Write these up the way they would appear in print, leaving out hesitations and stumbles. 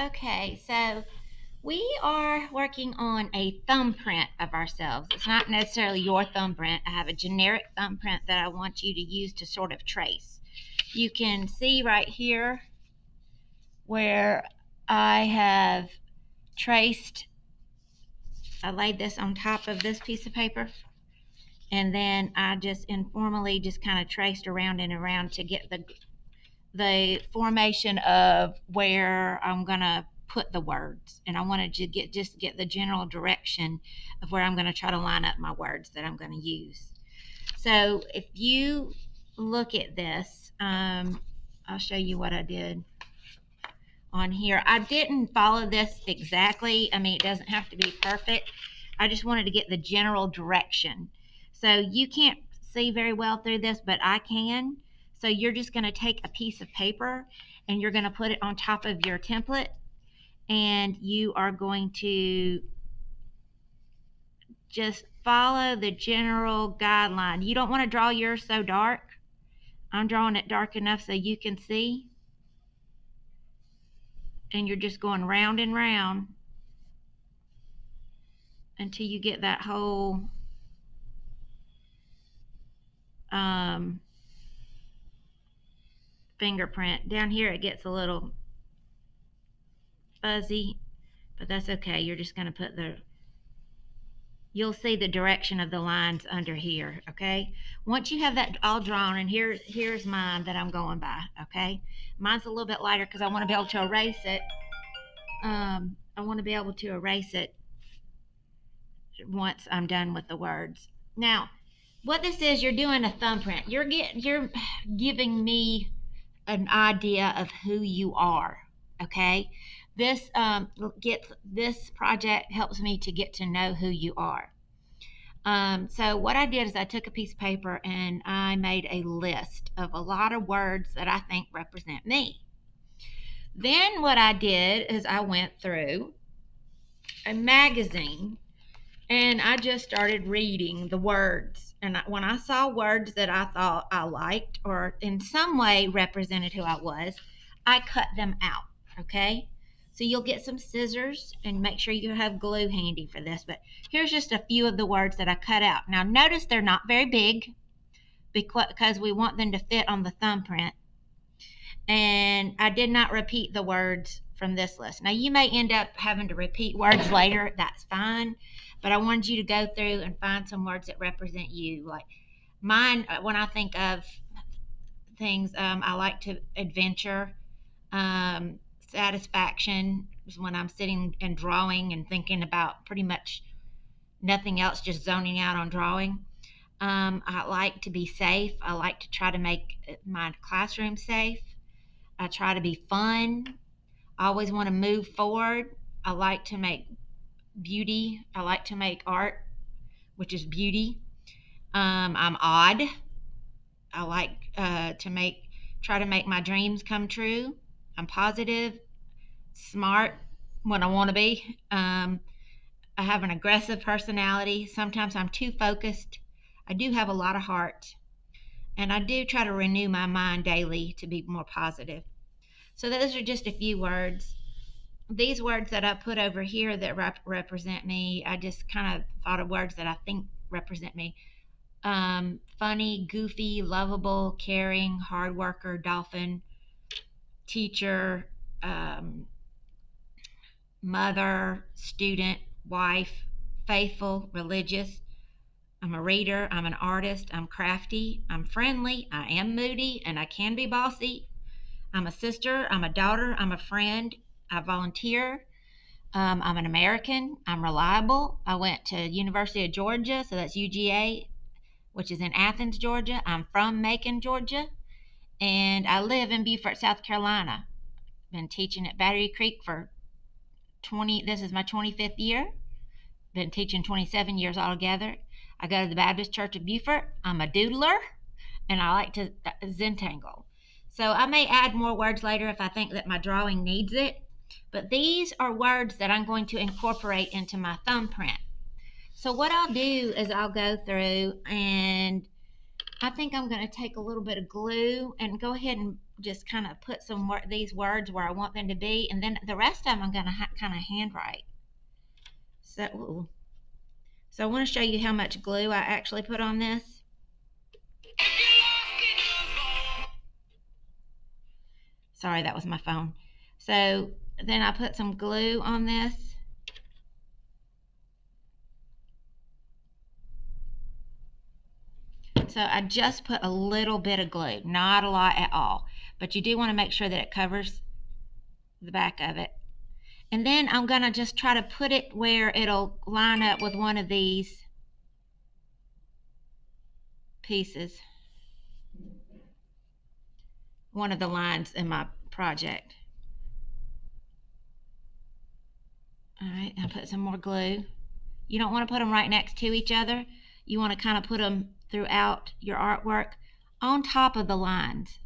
Okay, so we are working on a thumbprint of ourselves. It's not necessarily your thumbprint. I have a generic thumbprint that I want you to use to sort of trace. You can see right here where I have traced, I laid this on top of this piece of paper, and then I just informally just kind of traced around and around to get the formation of where I'm gonna put the words, and I wanted to get the general direction of where I'm gonna try to line up my words that I'm gonna use. So if you look at this, I'll show you what I did on here. I didn't follow this exactly. I mean, it doesn't have to be perfect. I just wanted to get the general direction. So you can't see very well through this, but I can. So you're just going to take a piece of paper and you're going to put it on top of your template, and you are going to just follow the general guideline. You don't want to draw yours so dark. I'm drawing it dark enough so you can see. And you're just going round and round until you get that whole fingerprint. Down here it gets a little fuzzy, but that's okay. You're just going to put you'll see the direction of the lines under here, okay? Once you have that all drawn, and here's mine that I'm going by, okay? Mine's a little bit lighter because I want to be able to erase it. I want to be able to erase it once I'm done with the words. Now, what this is, you're doing a thumbprint. You're giving me an idea of who you are, okay? This project helps me to get to know who you are. So what I did is I took a piece of paper and I made a list of a lot of words that I think represent me. Then what I did is I went through a magazine and I just started reading the words. And when I saw words that I thought I liked or in some way represented who I was, I cut them out, okay? So you'll get some scissors and make sure you have glue handy for this. But here's just a few of the words that I cut out. Now notice they're not very big because we want them to fit on the thumbprint. And I did not repeat the words from this list. Now you may end up having to repeat words later. That's fine. But I wanted you to go through and find some words that represent you. Like mine, when I think of things, I like to adventure. Satisfaction is when I'm sitting and drawing and thinking about pretty much nothing else, just zoning out on drawing. I like to be safe. I like to try to make my classroom safe. I try to be fun. I always want to move forward. I like to make beauty. I like to make art, which is beauty. I'm odd. I like try to make my dreams come true. I'm positive, smart when I want to be. I have an aggressive personality. Sometimes I'm too focused. I do have a lot of heart. And I do try to renew my mind daily to be more positive. So those are just a few words. These words that I put over here that represent me, I just kind of thought of words that I think represent me. Funny, goofy, lovable, caring, hard worker, dolphin, teacher, mother, student, wife, faithful, religious. I'm a reader, I'm an artist, I'm crafty, I'm friendly, I am moody, and I can be bossy. I'm a sister, I'm a daughter, I'm a friend, I volunteer. I'm an American, I'm reliable. I went to University of Georgia, so that's UGA, which is in Athens, Georgia. I'm from Macon, Georgia, and I live in Beaufort, South Carolina. Been teaching at Battery Creek for this is my 25th year. Been teaching 27 years altogether. I go to the Baptist Church of Beaufort. I'm a doodler, and I like to Zentangle. So I may add more words later if I think that my drawing needs it. But these are words that I'm going to incorporate into my thumbprint. So what I'll do is I'll go through, and I think I'm going to take a little bit of glue and go ahead and just kind of put these words where I want them to be, and then the rest of them I'm going to kind of handwrite. So I want to show you how much glue I actually put on this. Sorry, that was my phone. So then I put some glue on this. So I just put a little bit of glue, not a lot at all, but you do want to make sure that it covers the back of it. And then I'm going to just try to put it where it'll line up with one of these pieces, one of the lines in my project. All right, I'll put some more glue. You don't want to put them right next to each other. You want to kind of put them throughout your artwork on top of the lines.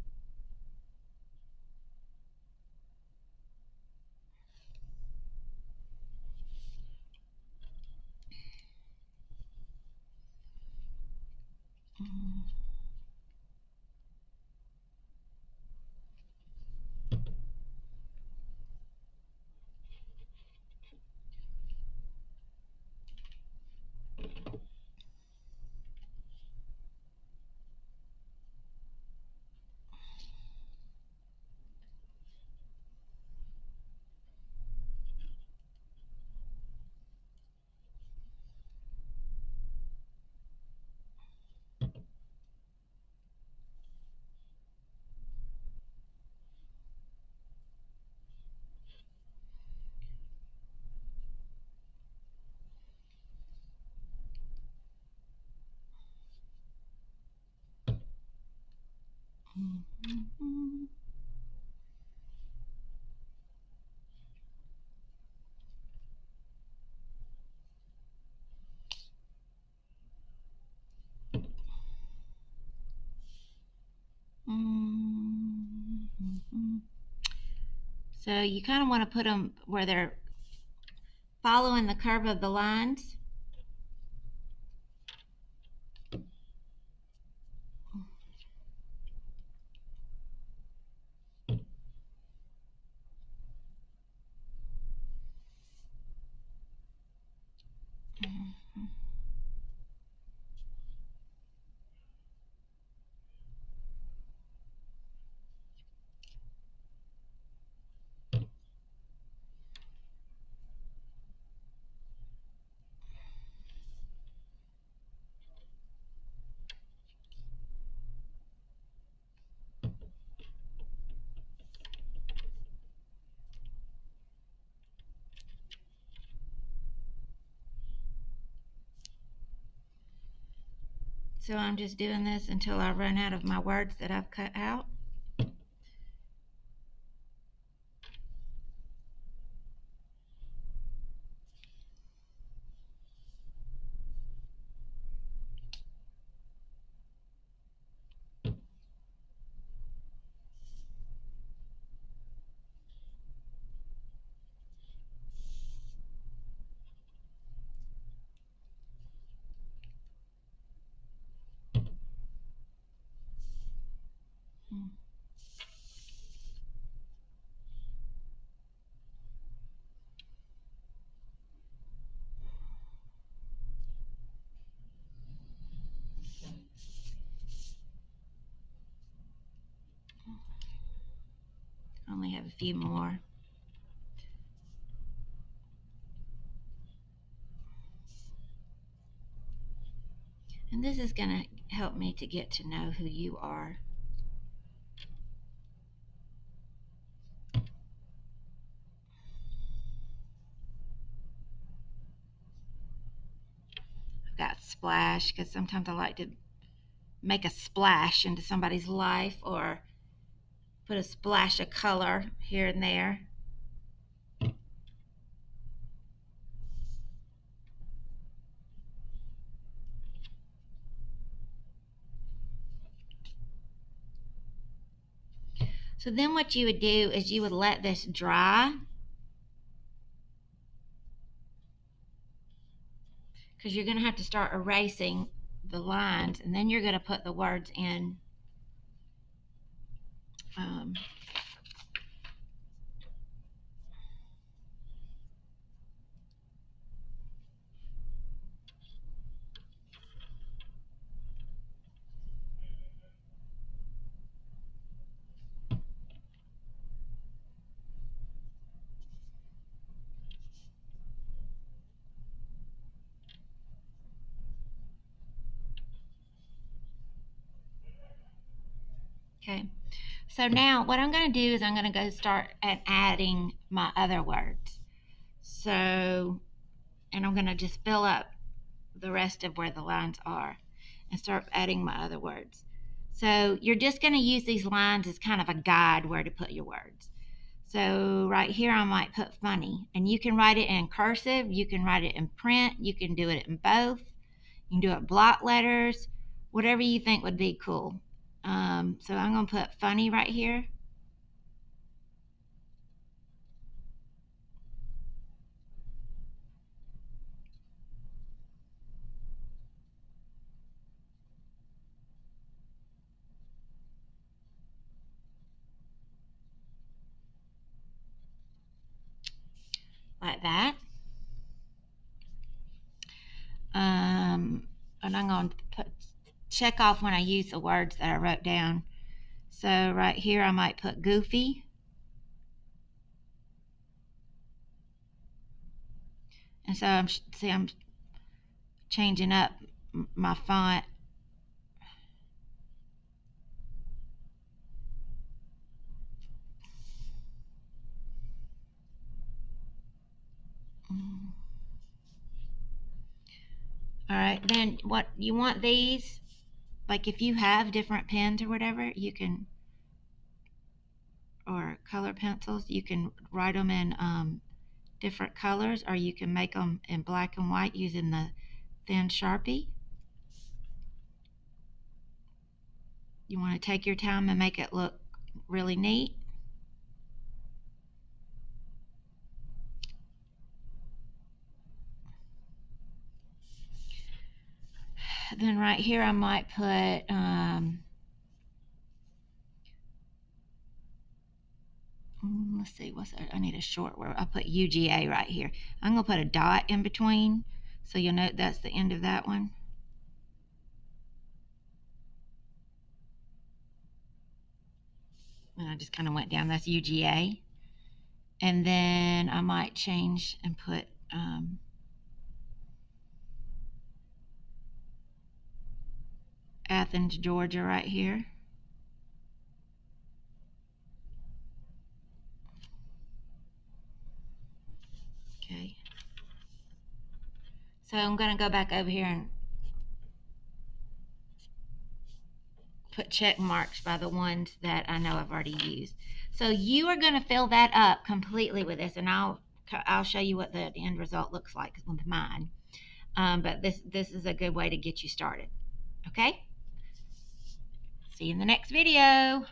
So you kind of want to put them where they're following the curve of the lines. So I'm just doing this until I run out of my words that I've cut out. Only have a few more. And this is going to help me to get to know who you are. I've got splash because sometimes I like to make a splash into somebody's life or put a splash of color here and there. So then what you would do is you would let this dry, because you're going to have to start erasing the lines, and then you're going to put the words in Um, okay. So now what I'm going to do is I'm going to go start at adding my other words. So, and I'm going to just fill up the rest of where the lines are and start adding my other words. So you're just going to use these lines as kind of a guide where to put your words. So right here I might put funny, and you can write it in cursive, you can write it in print, you can do it in both, you can do it block letters, whatever you think would be cool. So I'm going to put funny right here. Like that. And I'm going to check off when I use the words that I wrote down. So right here I might put goofy. And so I'm changing up my font. All right, then what you want these, like if you have different pens or whatever, you can, or color pencils, you can write them in different colors, or you can make them in black and white using the thin Sharpie. You want to take your time and make it look really neat. Then right here I might put let's see, what's that? I need a short word. I put UGA right here. I'm gonna put a dot in between, so you'll note that's the end of that one. And I just kind of went down. That's UGA. And then I might change and put Athens, Georgia right here. Okay. So I'm going to go back over here and put check marks by the ones that I know I've already used. So you are going to fill that up completely with this, and I'll show you what the end result looks like with mine. But this is a good way to get you started. Okay? See you in the next video.